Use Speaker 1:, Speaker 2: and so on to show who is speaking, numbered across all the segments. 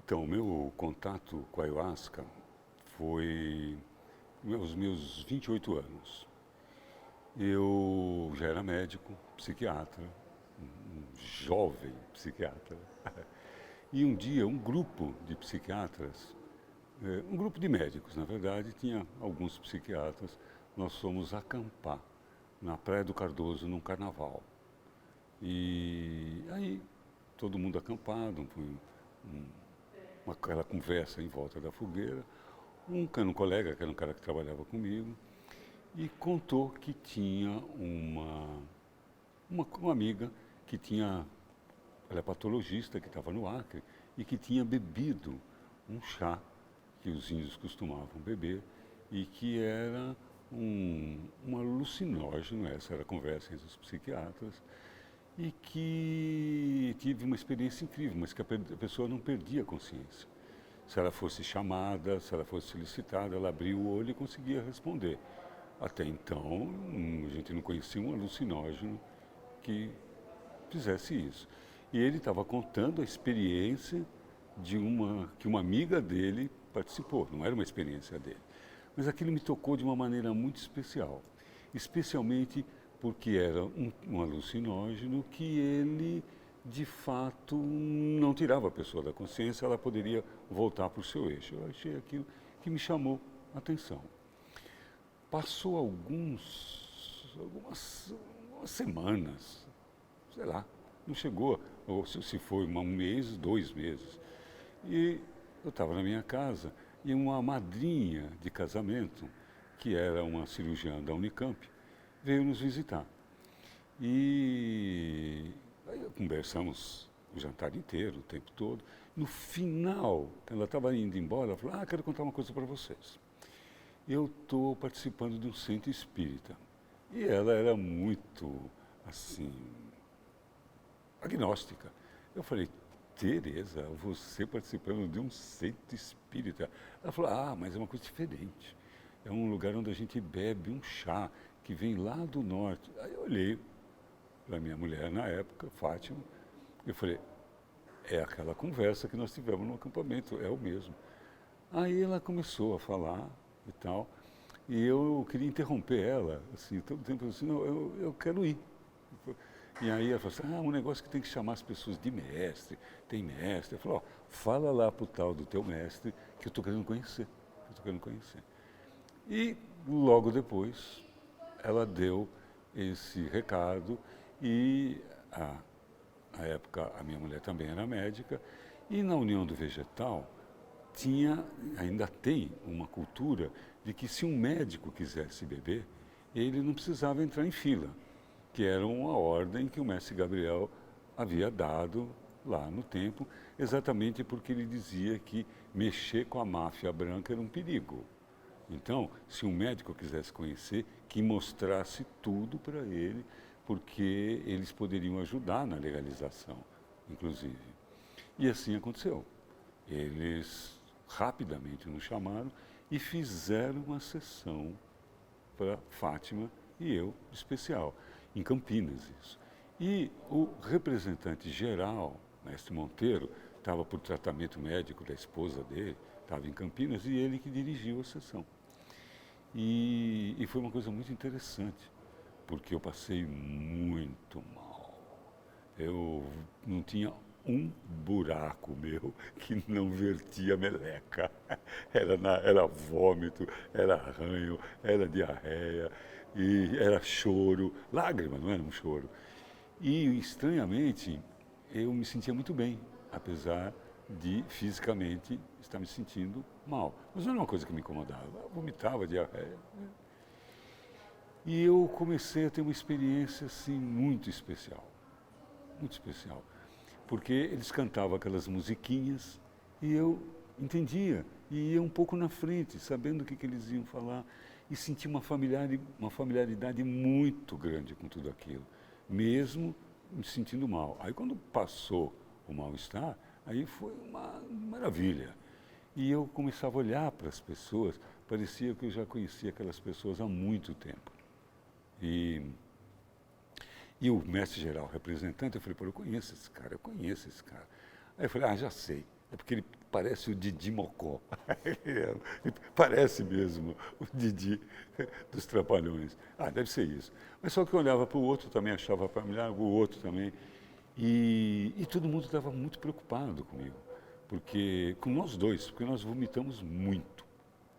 Speaker 1: Então, meu contato com a ayahuasca foi aos meus 28 anos. Eu já era médico, psiquiatra, um jovem psiquiatra. E um dia, um grupo de psiquiatras, um grupo de médicos, na verdade, tinha alguns psiquiatras, nós fomos acampar na Praia do Cardoso, num carnaval. E aí, todo mundo acampado, aquela conversa em volta da fogueira. Um colega, que era um cara que trabalhava comigo, e contou que tinha uma amiga que tinha, ela é patologista, que estava no Acre, e que tinha bebido um chá que os índios costumavam beber, e que era um alucinógeno, essa era a conversa entre os psiquiatras, e que tive uma experiência incrível, mas que a pessoa não perdia a consciência. Se ela fosse chamada, se ela fosse solicitada, ela abria o olho e conseguia responder. Até então, a gente não conhecia um alucinógeno que fizesse isso. E ele estava contando a experiência que uma amiga dele participou, não era uma experiência dele. Mas aquilo me tocou de uma maneira muito especial, especialmente porque era um alucinógeno que ele, de fato, não tirava a pessoa da consciência, ela poderia voltar para o seu eixo. Eu achei aquilo que me chamou a atenção. Passou algumas semanas, sei lá, não chegou, ou se foi um mês, 2 meses. E eu estava na minha casa e uma madrinha de casamento, que era uma cirurgiã da Unicamp, veio nos visitar. E aí conversamos o jantar inteiro, o tempo todo. No final, ela estava indo embora, ela falou, quero contar uma coisa para vocês. Eu estou participando de um centro espírita. E ela era muito, assim, agnóstica. Eu falei, Tereza, você participando de um centro espírita? Ela falou, mas é uma coisa diferente. É um lugar onde a gente bebe um chá que vem lá do norte. Aí eu olhei para minha mulher na época, Fátima, e eu falei, é aquela conversa que nós tivemos no acampamento, é o mesmo. Aí ela começou a falar e tal, e eu queria interromper ela, assim, todo tempo assim, não, eu quero ir. E aí ela falou assim, um negócio que tem que chamar as pessoas de mestre, tem mestre. Eu falei, fala lá pro tal do teu mestre que eu estou querendo conhecer, E logo depois ela deu esse recado e na época a minha mulher também era médica e na União do Vegetal ainda tem uma cultura de que se um médico quisesse beber, ele não precisava entrar em fila, que era uma ordem que o mestre Gabriel havia dado lá no tempo, exatamente porque ele dizia que mexer com a máfia branca era um perigo. Então, se um médico quisesse conhecer, que mostrasse tudo para ele, porque eles poderiam ajudar na legalização, inclusive. E assim aconteceu. Eles rapidamente nos chamaram e fizeram uma sessão para Fátima e eu, especial, em Campinas isso. E o representante geral, mestre Monteiro, estava por tratamento médico da esposa dele, estava em Campinas, e ele que dirigiu a sessão. E foi uma coisa muito interessante, porque eu passei muito mal. Eu não tinha um buraco meu que não vertia meleca. Era vômito, era arranho, era diarreia, e era choro, lágrima, não era um choro. E, estranhamente, eu me sentia muito bem, apesar de fisicamente estar me sentindo mal. Mas não era uma coisa que me incomodava, eu vomitava, diarreia. E eu comecei a ter uma experiência assim muito especial, porque eles cantavam aquelas musiquinhas e eu entendia, e ia um pouco na frente, sabendo o que eles iam falar, e senti uma familiaridade muito grande com tudo aquilo, mesmo me sentindo mal. Aí quando passou o mal-estar, aí foi uma maravilha. E eu começava a olhar para as pessoas, parecia que eu já conhecia aquelas pessoas há muito tempo. E o mestre geral representante, eu falei, eu conheço esse cara. Aí eu falei, já sei, É porque ele parece o Didi Mocó. Ele parece mesmo o Didi dos Trapalhões. Ah, deve ser isso. Mas só que eu olhava para o outro, também achava familiar, o outro também. E todo mundo estava muito preocupado comigo. Porque, com nós dois, porque nós vomitamos muito,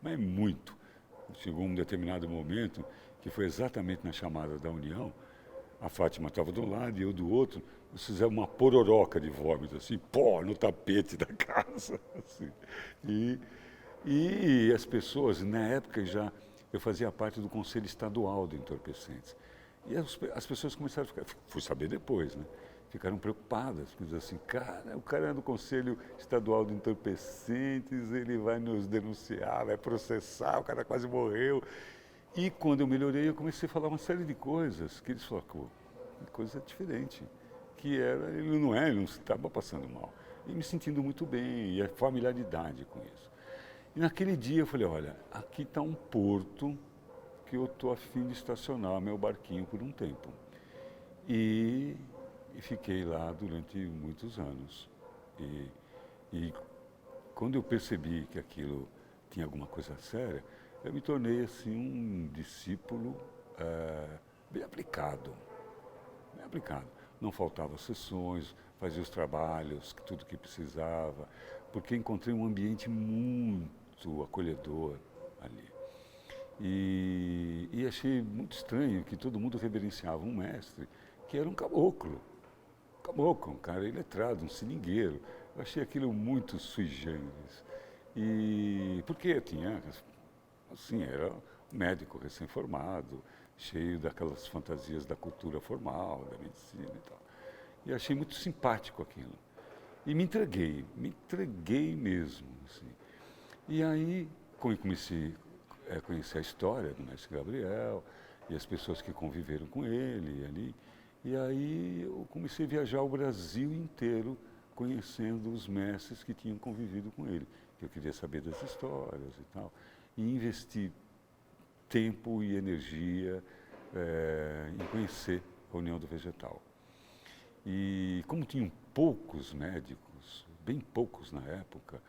Speaker 1: mas muito. Chegou um determinado momento, que foi exatamente na chamada da União, a Fátima estava de um lado e eu do outro, nós fizemos uma pororoca de vômito, assim, pó no tapete da casa. Assim. E, e as pessoas, na época já, eu fazia parte do Conselho Estadual de Entorpecentes. E as pessoas começaram a ficar, fui saber depois, né? Ficaram preocupadas, porque assim, cara, o cara é do Conselho Estadual de Entorpecentes, ele vai nos denunciar, vai processar, o cara quase morreu. E quando eu melhorei, eu comecei a falar uma série de coisas que eles falaram, coisa diferente, que era, ele não estava passando mal. E me sentindo muito bem, e a familiaridade com isso. E naquele dia eu falei, olha, aqui está um porto que eu estou a fim de estacionar meu barquinho por um tempo. E fiquei lá durante muitos anos. E quando eu percebi que aquilo tinha alguma coisa séria, eu me tornei assim um discípulo bem aplicado, bem aplicado. Não faltava sessões, fazia os trabalhos, tudo que precisava, porque encontrei um ambiente muito acolhedor ali. E achei muito estranho que todo mundo reverenciava um mestre que era um caboclo. Um cara iletrado, um seringueiro. Eu achei aquilo muito sui generis. E porque tinha, assim, era um médico recém-formado, cheio daquelas fantasias da cultura formal, da medicina e tal. E achei muito simpático aquilo. E me entreguei mesmo. Assim. E aí comecei a conhecer a história do mestre Gabriel e as pessoas que conviveram com ele ali. E aí eu comecei a viajar o Brasil inteiro conhecendo os mestres que tinham convivido com ele. Eu queria saber das histórias e tal. E investi tempo e energia em conhecer a União do Vegetal. E como tinham poucos médicos, bem poucos na época,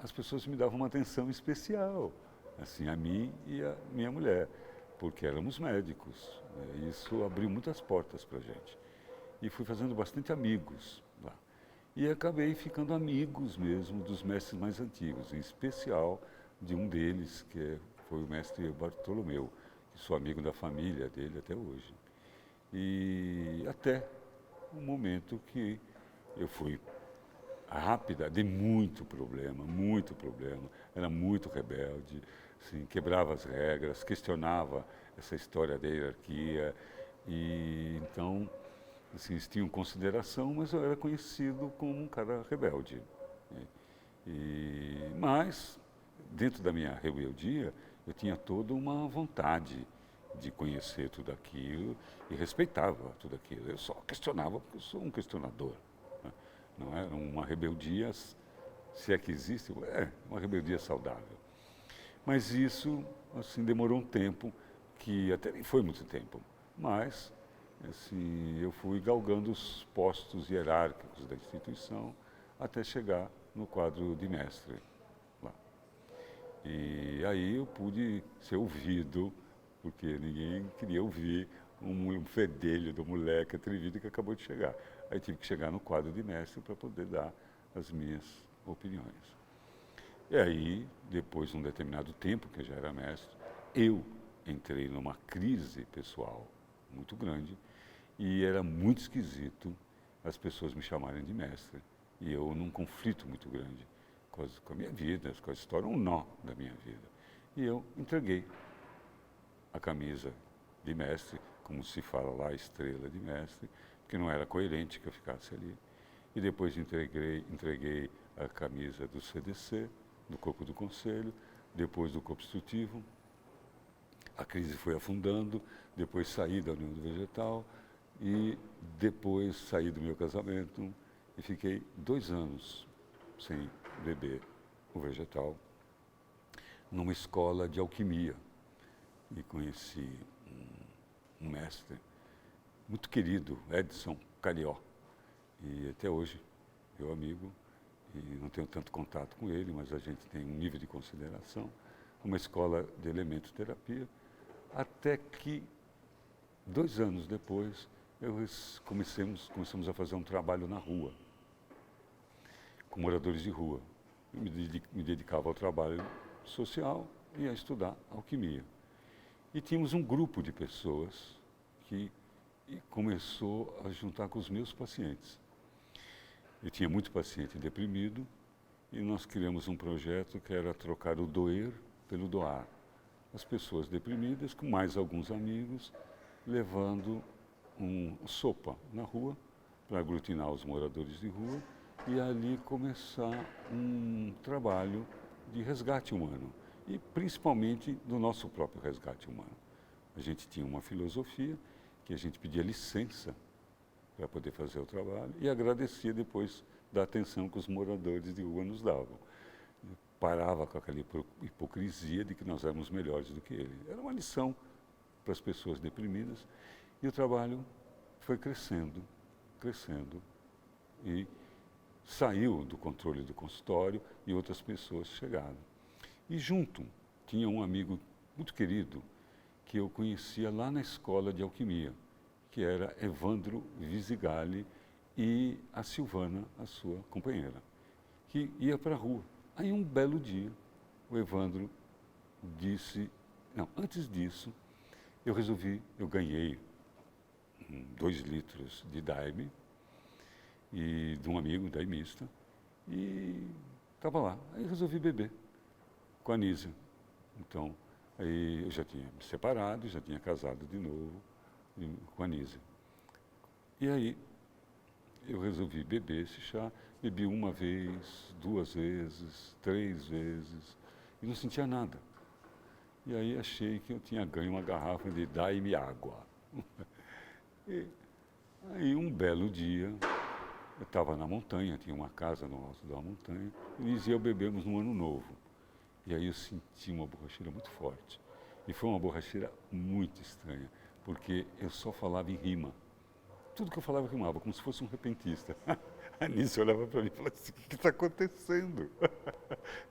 Speaker 1: as pessoas me davam uma atenção especial, assim, a mim e a minha mulher, porque éramos médicos. Né? Isso abriu muitas portas para a gente. E fui fazendo bastante amigos lá. E acabei ficando amigos mesmo dos mestres mais antigos, em especial de um deles, foi o mestre Bartolomeu, que sou amigo da família dele até hoje. E até o momento que eu fui rápida, dei muito problema, era muito rebelde, assim, quebrava as regras, questionava essa história da hierarquia, e então, assim, eles tinham consideração, mas eu era conhecido como um cara rebelde. Né? Mas, dentro da minha rebeldia, eu tinha toda uma vontade de conhecer tudo aquilo e respeitava tudo aquilo. Eu só questionava porque eu sou um questionador. Né? Não é uma rebeldia, se é que existe, é uma rebeldia saudável. Mas isso, assim, demorou um tempo, que até nem foi muito tempo, mas assim, eu fui galgando os postos hierárquicos da instituição até chegar no quadro de mestre lá. E aí eu pude ser ouvido, porque ninguém queria ouvir um fedelho do moleque atrevido que acabou de chegar. Aí tive que chegar no quadro de mestre para poder dar as minhas opiniões. E aí, depois de um determinado tempo, que eu já era mestre, eu entrei numa crise pessoal muito grande e era muito esquisito as pessoas me chamarem de mestre. E eu num conflito muito grande com a minha vida, com a história, um nó da minha vida. E eu entreguei a camisa de mestre, como se fala lá, estrela de mestre, porque não era coerente que eu ficasse ali. E depois entreguei a camisa do CDC, do corpo do conselho, depois do corpo instrutivo. A crise foi afundando, depois saí da União do Vegetal e depois saí do meu casamento e fiquei 2 anos sem beber o vegetal numa escola de alquimia. E conheci um mestre muito querido, Edson Carió, e até hoje, meu amigo, e não tenho tanto contato com ele, mas a gente tem um nível de consideração, uma escola de elementoterapia, até que 2 anos depois começamos a fazer um trabalho na rua, com moradores de rua. Eu me dedicava ao trabalho social e a estudar alquimia. E tínhamos um grupo de pessoas que começou a juntar com os meus pacientes. Eu tinha muito paciente deprimido e nós criamos um projeto que era trocar o doer pelo doar. As pessoas deprimidas, com mais alguns amigos, levando sopa na rua para aglutinar os moradores de rua e ali começar um trabalho de resgate humano e principalmente do nosso próprio resgate humano. A gente tinha uma filosofia que a gente pedia licença para poder fazer o trabalho e agradecia depois da atenção que os moradores de rua nos davam. Eu parava com aquela hipocrisia de que nós éramos melhores do que ele. Era uma lição para as pessoas deprimidas e o trabalho foi crescendo, crescendo e saiu do controle do consultório e outras pessoas chegaram. E junto tinha um amigo muito querido que eu conhecia lá na escola de alquimia, que era Evandro Visigali e a Silvana, a sua companheira, que ia para a rua. Aí um belo dia, o Evandro disse, não, antes disso, eu ganhei 2 litros de daime e de um amigo daimista e estava lá. Aí resolvi beber com a Nízia. Então, aí eu já tinha me separado, já tinha casado de novo com a Nízia. E aí eu resolvi beber esse chá, bebi 1 vez, 2 vezes, 3 vezes e não sentia nada. E aí achei que eu tinha ganho uma garrafa de daime água. E aí um belo dia, eu estava na montanha, tinha uma casa no alto da montanha, e Nízia e eu bebemos no Ano Novo. E aí eu senti uma borracheira muito forte. E foi uma borracheira muito estranha, porque eu só falava em rima. Tudo que eu falava rimava, como se fosse um repentista. A Nízia olhava para mim e falava assim, o que está acontecendo?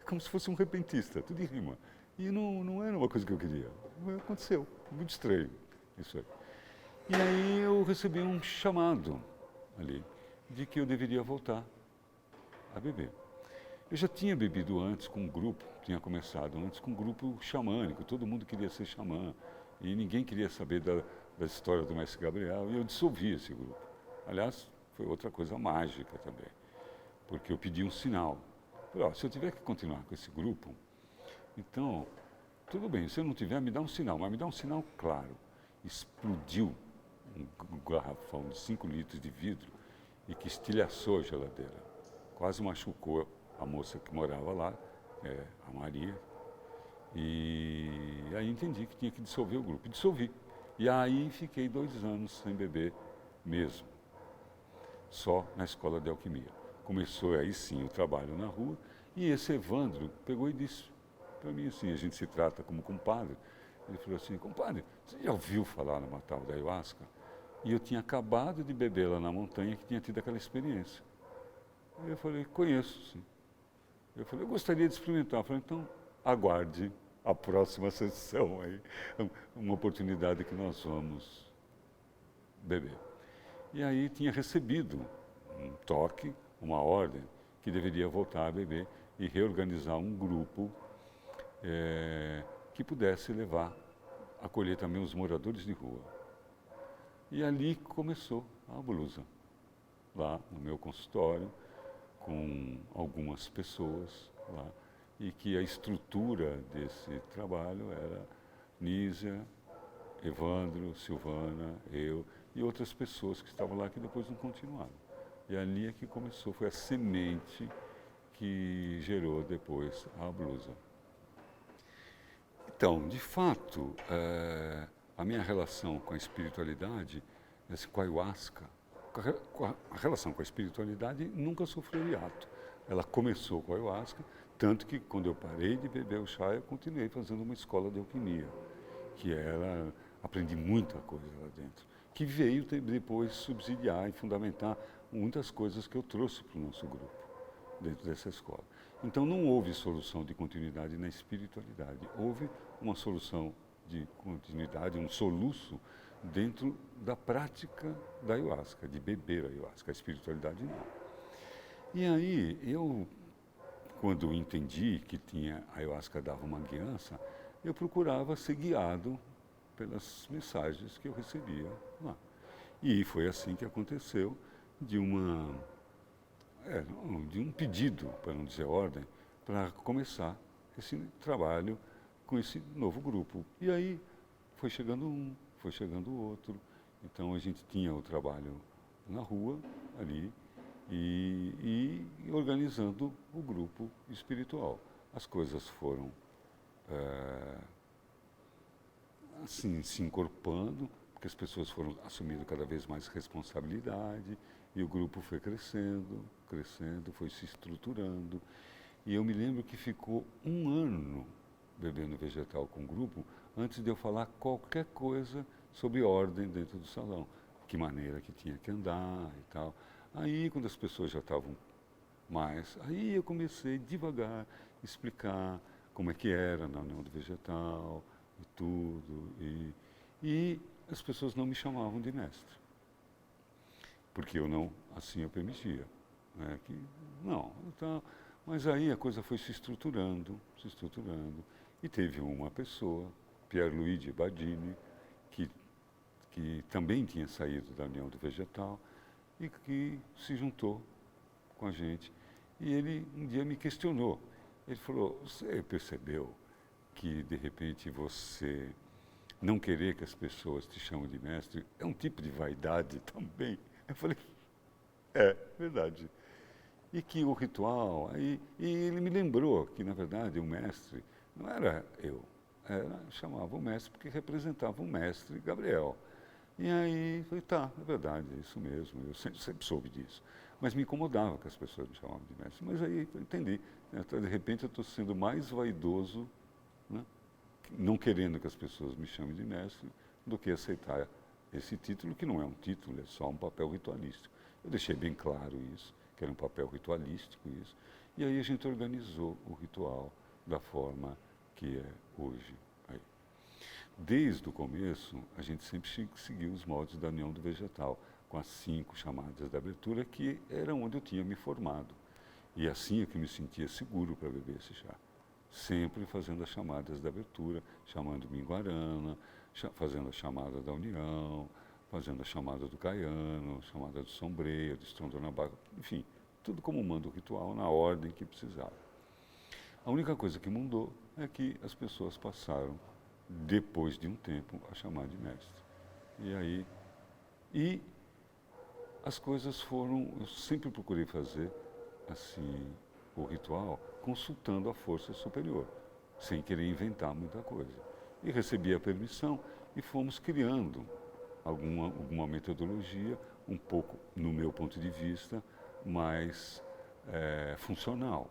Speaker 1: Como se fosse um repentista, tudo em rima. E não era uma coisa que eu queria. Aconteceu, muito estranho isso aí. E aí eu recebi um chamado ali, de que eu deveria voltar a beber. Eu já tinha bebido antes com um grupo, tinha começado antes com um grupo xamânico, todo mundo queria ser xamã, e ninguém queria saber da história do Mestre Gabriel, e eu dissolvi esse grupo. Aliás, foi outra coisa mágica também, porque eu pedi um sinal. Falei, se eu tiver que continuar com esse grupo, então, tudo bem, se eu não tiver, me dá um sinal, mas me dá um sinal claro. Explodiu um garrafão de 5 litros de vidro e que estilhaçou a geladeira. Quase machucou a moça que morava lá, a Maria. E aí entendi que tinha que dissolver o grupo. Dissolvi. E aí fiquei 2 anos sem beber mesmo. Só na escola de alquimia. Começou aí sim o trabalho na rua. E esse Evandro pegou e disse para mim assim, a gente se trata como compadre. Ele falou assim, compadre, você já ouviu falar numa tal da ayahuasca? E eu tinha acabado de beber lá na montanha que tinha tido aquela experiência. Aí eu falei, conheço, sim. Eu falei, eu gostaria de experimentar. Eu falei, então aguarde a próxima sessão aí, uma oportunidade que nós vamos beber. E aí tinha recebido um toque, uma ordem, que deveria voltar a beber e reorganizar um grupo que pudesse acolher também os moradores de rua. E ali começou a blusa, lá no meu consultório, com algumas pessoas lá, e que a estrutura desse trabalho era Nízia, Evandro, Silvana, eu e outras pessoas que estavam lá que depois não continuaram. E ali é que começou, foi a semente que gerou depois a blusa. Então, de fato, a minha relação com a espiritualidade, com a ayahuasca, a relação com a espiritualidade nunca sofreu hiato. Ela começou com a ayahuasca, tanto que quando eu parei de beber o chá, eu continuei fazendo uma escola de alquimia, aprendi muita coisa lá dentro, que veio depois subsidiar e fundamentar muitas coisas que eu trouxe para o nosso grupo. dentro dessa escola. Então não houve solução de continuidade na espiritualidade, houve uma solução de continuidade, um soluço dentro da prática da ayahuasca, de beber a ayahuasca, a espiritualidade não. E aí eu, quando eu entendi que a ayahuasca dava uma guiança, eu procurava ser guiado pelas mensagens que eu recebia lá. E foi assim que aconteceu de de um pedido, para não dizer ordem, para começar esse trabalho com esse novo grupo. E aí foi chegando um, foi chegando o outro. Então a gente tinha o trabalho na rua, ali, e organizando o grupo espiritual. As coisas foram assim, se encorpando, porque as pessoas foram assumindo cada vez mais responsabilidade, e o grupo foi crescendo, crescendo, foi se estruturando. E eu me lembro que ficou um ano bebendo vegetal com o grupo, antes de eu falar qualquer coisa sobre ordem dentro do salão, que maneira que tinha que andar e tal. Aí, quando as pessoas já estavam mais, aí eu comecei devagar a explicar como é que era na União do Vegetal e tudo. E as pessoas não me chamavam de mestre, porque eu não, assim eu permitia. Né, que, não, então, mas aí a coisa foi se estruturando, e teve uma pessoa, Pierluigi Badini, que também tinha saído da União do Vegetal e que se juntou com a gente. E ele um dia me questionou. Ele falou, você percebeu que de repente você não querer que as pessoas te chamem de mestre é um tipo de vaidade também? Eu falei, é verdade. E que o ritual, e ele me lembrou que, na verdade, o mestre não era eu, chamava o mestre porque representava o mestre Gabriel. E aí, falei, tá, é verdade, é isso mesmo, eu sempre soube disso. Mas me incomodava que as pessoas me chamavam de mestre. Mas aí eu entendi, né? De repente eu estou sendo mais vaidoso, né? Não querendo que as pessoas me chamem de mestre, do que aceitar esse título, que não é um título, é só um papel ritualístico. Eu deixei bem claro isso, que era um papel ritualístico isso. E aí a gente organizou o ritual da forma que é hoje. Aí. Desde o começo, a gente sempre seguiu os moldes da União do Vegetal, com as 5 chamadas da abertura, que era onde eu tinha me formado. E assim é que eu me sentia seguro para beber esse chá. Sempre fazendo as chamadas da abertura, chamando Minguarana, fazendo a chamada da União, fazendo a chamada do Caiano, chamada do Sombreio, do Estrondonabaca, enfim, tudo como manda o ritual, na ordem que precisava. A única coisa que mudou é que as pessoas passaram, depois de um tempo, a chamar de mestre. E as coisas foram, eu sempre procurei fazer assim o ritual consultando a força superior, sem querer inventar muita coisa. E recebi a permissão e fomos criando alguma metodologia, um pouco, no meu ponto de vista, mais funcional.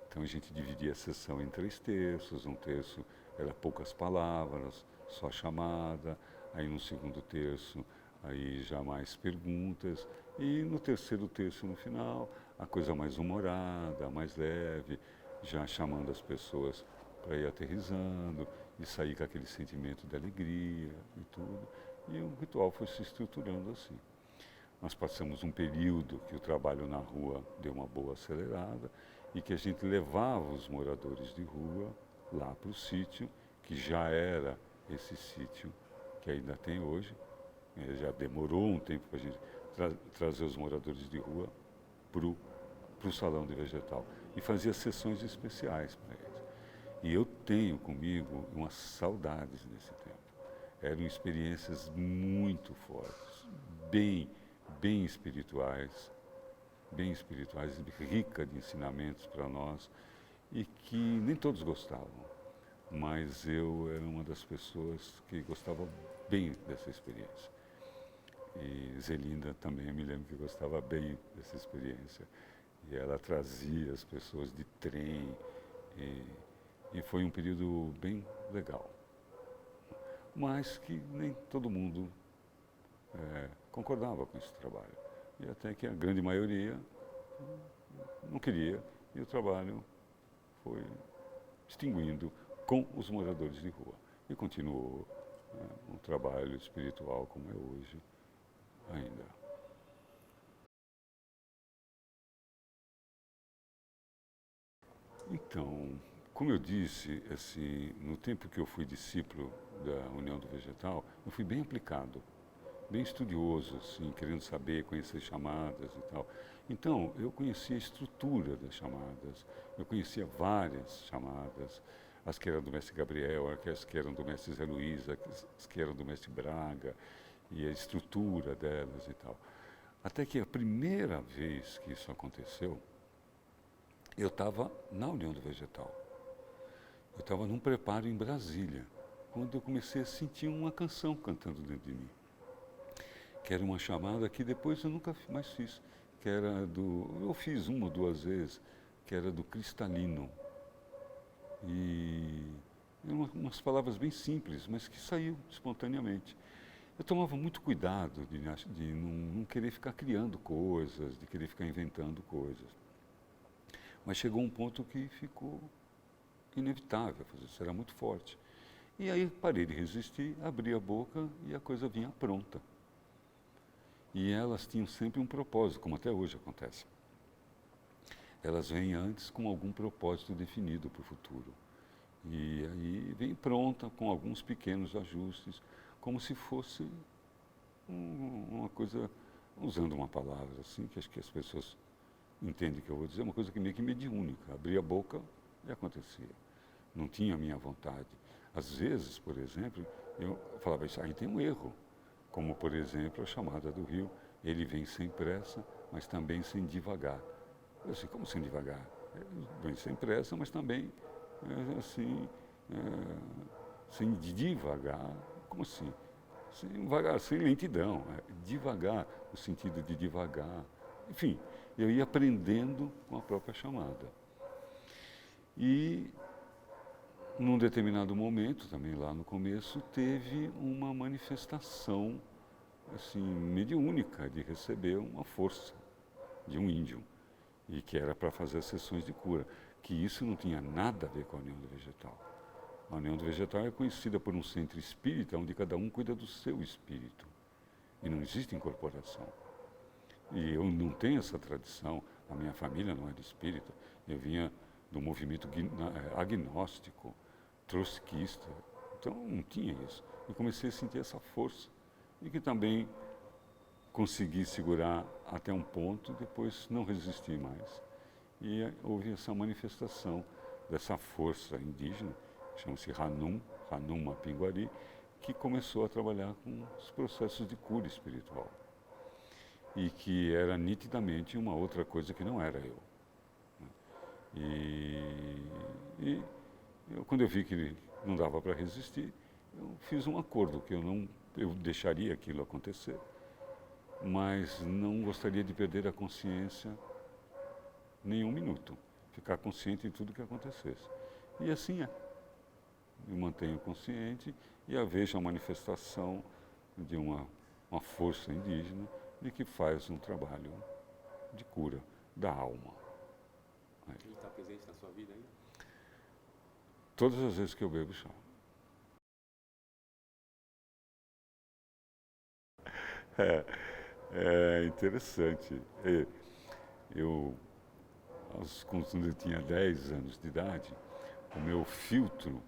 Speaker 1: Então a gente dividia a sessão em 3 terços, um terço era poucas palavras, só chamada, aí no segundo terço aí já mais perguntas, e no terceiro terço no final, a coisa mais humorada, mais leve, já chamando as pessoas para ir aterrissando e sair com aquele sentimento de alegria e tudo. E o ritual foi se estruturando assim. Nós passamos um período que o trabalho na rua deu uma boa acelerada e que a gente levava os moradores de rua lá para o sítio, que já era esse sítio que ainda tem hoje. Já demorou um tempo para a gente trazer os moradores de rua para o Salão de Vegetal. E fazia sessões especiais para eles. E eu tenho comigo umas saudades desse tempo. Eram experiências muito fortes, bem espirituais, ricas de ensinamentos para nós, e que nem todos gostavam, mas eu era uma das pessoas que gostava bem dessa experiência. E Zelinda também, eu me lembro que gostava bem dessa experiência. E ela trazia as pessoas de trem, e foi um período bem legal. Mas que nem todo mundo concordava com esse trabalho. E até que a grande maioria não queria, e o trabalho foi extinguindo com os moradores de rua. E continuou, né, um trabalho espiritual como é hoje ainda. Então, como eu disse, assim, no tempo que eu fui discípulo da União do Vegetal, eu fui bem aplicado, bem estudioso, assim, querendo saber, conhecer chamadas e tal. Então, eu conhecia a estrutura das chamadas, eu conhecia várias chamadas, as que eram do mestre Gabriel, as que eram do mestre Zé Luiz, as que eram do mestre Braga, e a estrutura delas e tal. Até que a primeira vez que isso aconteceu, eu estava na União do Vegetal. Eu estava num preparo em Brasília, quando eu comecei a sentir uma canção cantando dentro de mim, que era uma chamada que depois eu nunca mais fiz, que era do... Eu fiz uma ou duas vezes, que era do cristalino. E umas palavras bem simples, mas que saiu espontaneamente. Eu tomava muito cuidado de não querer ficar criando coisas, de querer ficar inventando coisas. Mas chegou um ponto que ficou inevitável, isso era muito forte. E aí parei de resistir, abri a boca e a coisa vinha pronta. E elas tinham sempre um propósito, como até hoje acontece. Elas vêm antes com algum propósito definido para o futuro. E aí vem pronta com alguns pequenos ajustes, como se fosse uma coisa, usando uma palavra assim, que acho que as pessoas entendem o que eu vou dizer, uma coisa que meio que mediúnica. Abria a boca e acontecia. Não tinha a minha vontade. Às vezes, por exemplo, eu falava, isso aí tem um erro. Como, por exemplo, a chamada do rio, ele vem sem pressa, mas também sem devagar. Eu assim, como sem devagar? Vem sem pressa, mas também assim, sem devagar. Como assim? Sem devagar, sem lentidão. Devagar, o sentido de devagar. Enfim, eu ia aprendendo com a própria chamada. E num determinado momento, também lá no começo, teve uma manifestação assim, mediúnica de receber uma força de um índio, e que era para fazer sessões de cura, que isso não tinha nada a ver com a União do Vegetal. A União do Vegetal é conhecida por um centro espírita, onde cada um cuida do seu espírito, e não existe incorporação. E eu não tenho essa tradição, a minha família não é de espírita, eu vinha do movimento agnóstico, trotskista, então não tinha isso. Eu comecei a sentir essa força, e que também consegui segurar até um ponto, depois não resisti mais. E houve essa manifestação dessa força indígena, chama-se Ranum Mapinguari, que começou a trabalhar com os processos de cura espiritual. E que era nitidamente uma outra coisa que não era eu. E quando eu vi que não dava para resistir, eu fiz um acordo que eu deixaria aquilo acontecer, mas não gostaria de perder a consciência nem um minuto, ficar consciente de tudo que acontecesse. E assim é. Me mantenho consciente e vejo a manifestação de uma força indígena e que faz um trabalho de cura da alma.
Speaker 2: Ele está presente na sua vida ainda?
Speaker 1: Todas as vezes que eu bebo chá. É interessante. Quando eu tinha 10 anos de idade, o meu filtro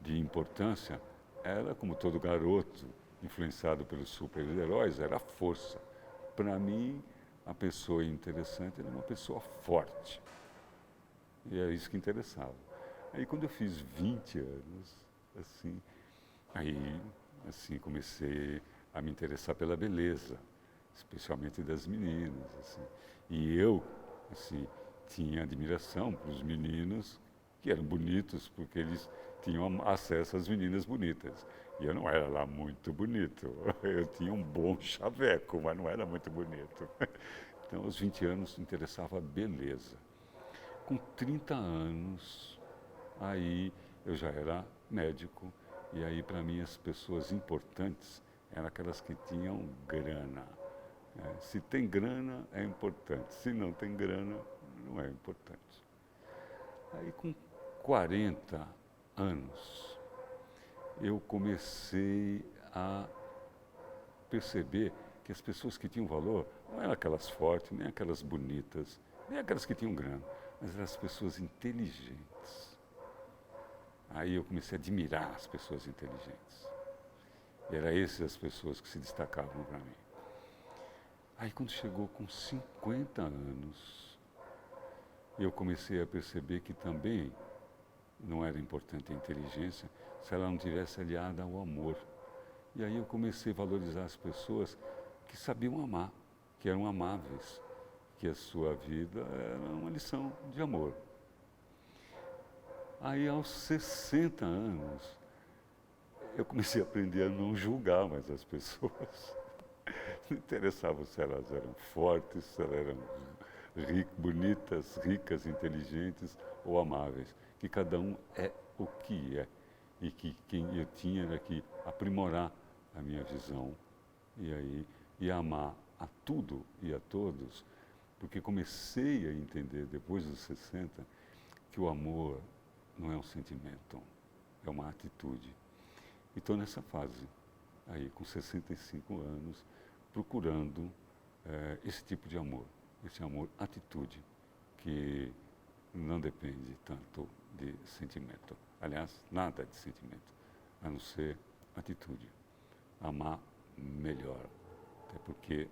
Speaker 1: de importância era, como todo garoto influenciado pelos super-heróis, era a força. Para mim, a pessoa interessante era uma pessoa forte. E é isso que interessava. Aí quando eu fiz 20 anos, aí comecei a me interessar pela beleza, especialmente das meninas, assim. E eu, assim, tinha admiração para os meninos que eram bonitos, porque eles tinham acesso às meninas bonitas. E eu não era lá muito bonito. Eu tinha um bom chaveco, mas não era muito bonito. Então, aos 20 anos, interessava a beleza. Com 30 anos, aí eu já era médico, e aí para mim as pessoas importantes eram aquelas que tinham grana. Se tem grana, é importante. Se não tem grana, não é importante. Aí com 40 anos, eu comecei a perceber que as pessoas que tinham valor não eram aquelas fortes, nem aquelas bonitas, nem aquelas que tinham grana, mas eram as pessoas inteligentes. Aí eu comecei a admirar as pessoas inteligentes. E eram essas as pessoas que se destacavam para mim. Aí quando chegou com 50 anos, eu comecei a perceber que também não era importante a inteligência se ela não tivesse aliada ao amor. E aí eu comecei a valorizar as pessoas que sabiam amar, que eram amáveis, que a sua vida era uma lição de amor. Aí aos 60 anos, eu comecei a aprender a não julgar mais as pessoas. Não interessava se elas eram fortes, se elas eram bonitas, ricas, inteligentes ou amáveis. Que cada um é o que é. E que quem eu tinha era que aprimorar a minha visão e amar a tudo e a todos, porque comecei a entender depois dos 60 que o amor não é um sentimento, é uma atitude. E estou nessa fase, aí com 65 anos, procurando esse tipo de amor, esse amor atitude, que não depende tanto de sentimento. Aliás, nada de sentimento, a não ser atitude. Amar melhor, até porque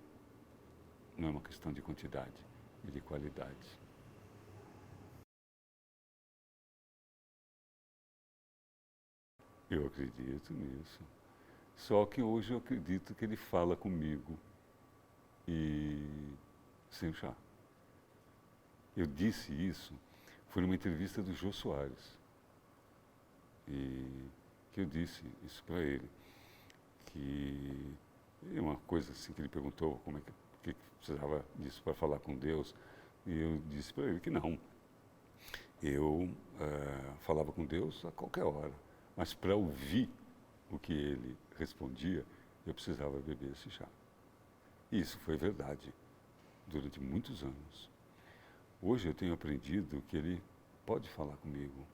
Speaker 1: não é uma questão de quantidade e de qualidade. Eu acredito nisso. Só que hoje eu acredito que ele fala comigo e sem chá. Eu disse isso, foi numa entrevista do Jô Soares. E que eu disse isso para ele. Que é uma coisa assim que ele perguntou como é que precisava disso para falar com Deus. E eu disse para ele que não. Eu falava com Deus a qualquer hora. Mas para ouvir o que ele respondia, eu precisava beber esse chá. E isso foi verdade durante muitos anos. Hoje eu tenho aprendido que ele pode falar comigo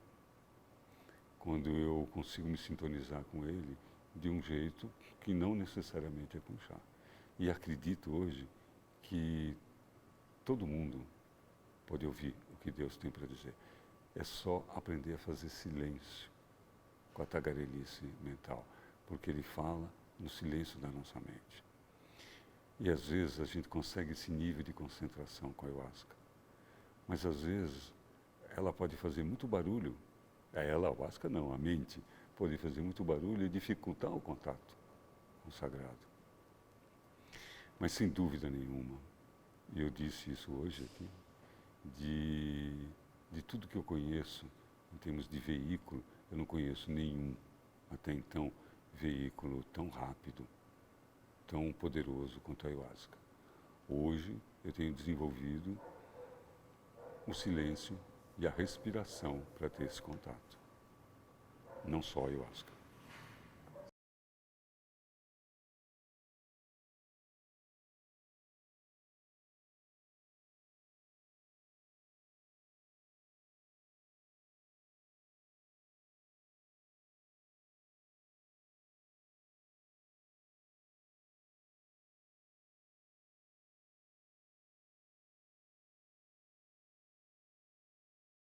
Speaker 1: quando eu consigo me sintonizar com ele de um jeito que não necessariamente é com chá. E acredito hoje que todo mundo pode ouvir o que Deus tem para dizer. É só aprender a fazer silêncio com a tagarelice mental, porque ele fala no silêncio da nossa mente. E às vezes a gente consegue esse nível de concentração com a ayahuasca. Mas às vezes ela pode fazer muito barulho. A ayahuasca não, a mente pode fazer muito barulho e dificultar o contato com o sagrado. Mas sem dúvida nenhuma, e eu disse isso hoje aqui, de tudo que eu conheço em termos de veículo, eu não conheço nenhum, até então, veículo tão rápido, tão poderoso quanto a ayahuasca. Hoje eu tenho desenvolvido o silêncio e a respiração para ter esse contato. Não só a ayahuasca.